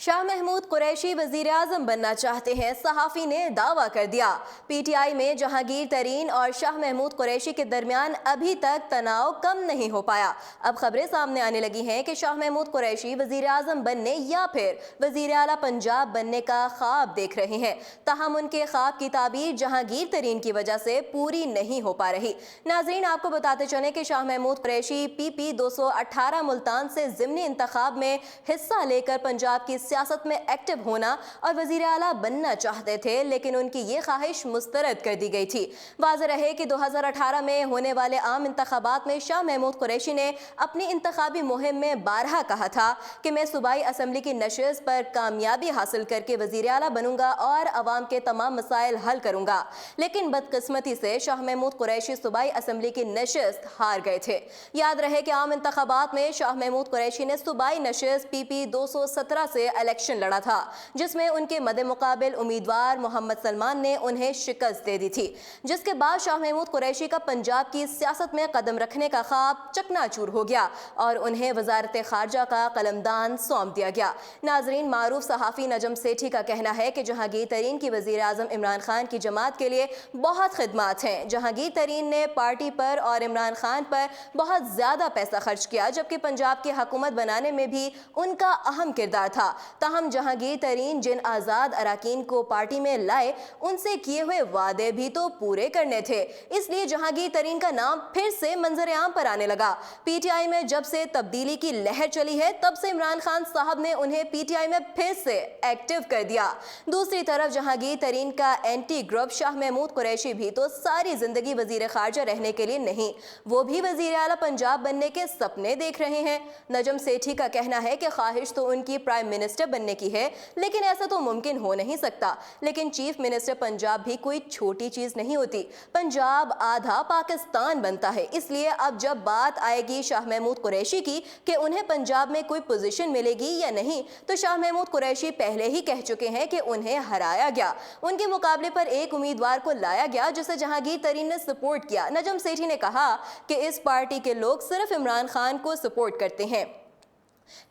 शाह महमूद कुरैशी वजीर आजम बनना चाहते हैं, सहाफ़ी ने दावा कर दिया। पीटीआई में जहांगीर तरीन और शाह महमूद कुरैशी के दरमियान अभी तक तनाव कम नहीं हो पाया। अब खबरें सामने आने लगी हैं कि शाह महमूद कुरैशी वजीर आजम बनने या फिर वजीर आला पंजाब बनने का ख्वाब देख रहे हैं। ताहम उनके ख्वाब की ताबीर जहांगीर तरीन की वजह से पूरी नहीं हो पा रही। नाजरीन, आपको बताते चले कि शाह महमूद कुरैशी PP 218 मुल्तान से ज़िमनी इंतखाब में हिस्सा लेकर पंजाब की सियासत में एक्टिव होना और वजीर आला बनना चाहते थे, लेकिन उनकी ये ख्वाहिश मुस्तरद कर दी गई थी। वाज़ेह रहे कि 2018 में होने वाले आम इंतखाबात में शाह महमूद कुरैशी ने अपनी इंतखाबी मुहिम में बारहा कहा था कि मैं सूबाई असम्बली की नशिस्त पर कामयाबी हासिल करके वजीर आला बनूंगा और अवाम के तमाम मसाइल हल करूंगा। लेकिन बदकिस्मती से शाह महमूद कुरैशी सूबाई असम्बली की नशिस्त हार गए थे। याद रहे कि आम इंतखाबात में शाह महमूद कुरैशी ने सूबाई नशिस्त PP 217 से इलेक्शन लड़ा था, जिसमें उनके मदे मुकाबिल उम्मीदवार मोहम्मद सलमान ने उन्हें शिकस्त दे दी थी, जिसके बाद शाह महमूद कुरैशी का पंजाब की सियासत में कदम रखने का ख्वाब चकनाचूर हो गया और उन्हें वजारत खारजा का कलमदान सौंप दिया गया। नाजरीन, मारूफ सहाफ़ी नजम सेठी का कहना है कि जहांगीर तरीन की वजीर आजम इमरान खान की जमात के लिए बहुत खिदमात हैं। जहांगीर तरीन ने पार्टी पर और इमरान खान पर बहुत ज़्यादा पैसा खर्च किया, जबकि पंजाब की हुकूमत बनाने में भी उनका अहम किरदार था। ताहम जहांगीर तरीन जिन आज़ाद अराकीन को पार्टी में लाए, उनसे किए हुए वादे भी तो पूरे करने थे। इसलिए जहांगीर तरीन का नाम फिर से मंजर आम पर आने लगा। PTI में जब से तब्दीली की लहर चली है, तब से इमरान खान साहब ने उन्हें PTI में फिर से एक्टिव कर दिया। दूसरी तरफ जहांगीर तरीन का एंटी ग्रुप शाह महमूद कुरैशी भी तो सारी जिंदगी वजीर खारजा रहने के लिए नहीं, वो भी वजीर आला पंजाब बनने के सपने देख रहे हैं। नजम सेठी का कहना है कि ख्वाहिश तो उनकी प्राइम मिनिस्टर बनने की है, लेकिन ऐसा तो मुमकिन हो नहीं सकता। लेकिन चीफ मिनिस्टर पंजाब भी कोई छोटी चीज नहीं होती। पंजाब आधा पाकिस्तान बनता है। इसलिए अब जब बात आएगी शाह महमूद कुरैशी की कि उन्हें पंजाब में कोई पोजीशन मिलेगी या नहीं, तो शाह महमूद कुरैशी पहले ही कह चुके हैं कि उन्हें हराया गया। उनके मुकाबले पर एक उम्मीदवार को लाया गया जिसे जहांगीर तरीन ने सपोर्ट किया। नजम सेठी ने कहा कि इस पार्टी के लोग सिर्फ इमरान खान को सपोर्ट करते हैं।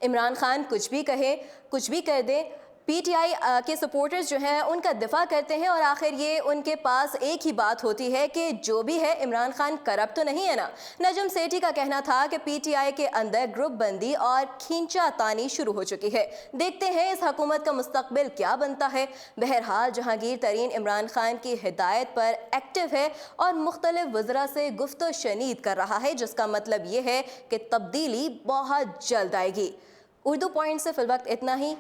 इमरान खान कुछ भी कहे, कुछ भी कर दे, PTI के सपोर्टर्स जो हैं उनका दिफा करते हैं और आखिर ये उनके पास एक ही बात होती है कि जो भी है इमरान खान करप्ट तो नहीं है ना। नजम सेठी का कहना था कि PTI के अंदर ग्रुप बंदी और खींचा तानी शुरू हो चुकी है। देखते हैं इस हुकूमत का मुस्तकबिल क्या बनता है। बहरहाल जहांगीर तरीन इमरान खान की हिदायत पर एक्टिव है और मुख्तलिफ वज़रा से गुफ्तो शनीद कर रहा है, जिसका मतलब ये है कि तब्दीली बहुत जल्द आएगी। उर्दू पॉइंट से फिल वक्त इतना ही।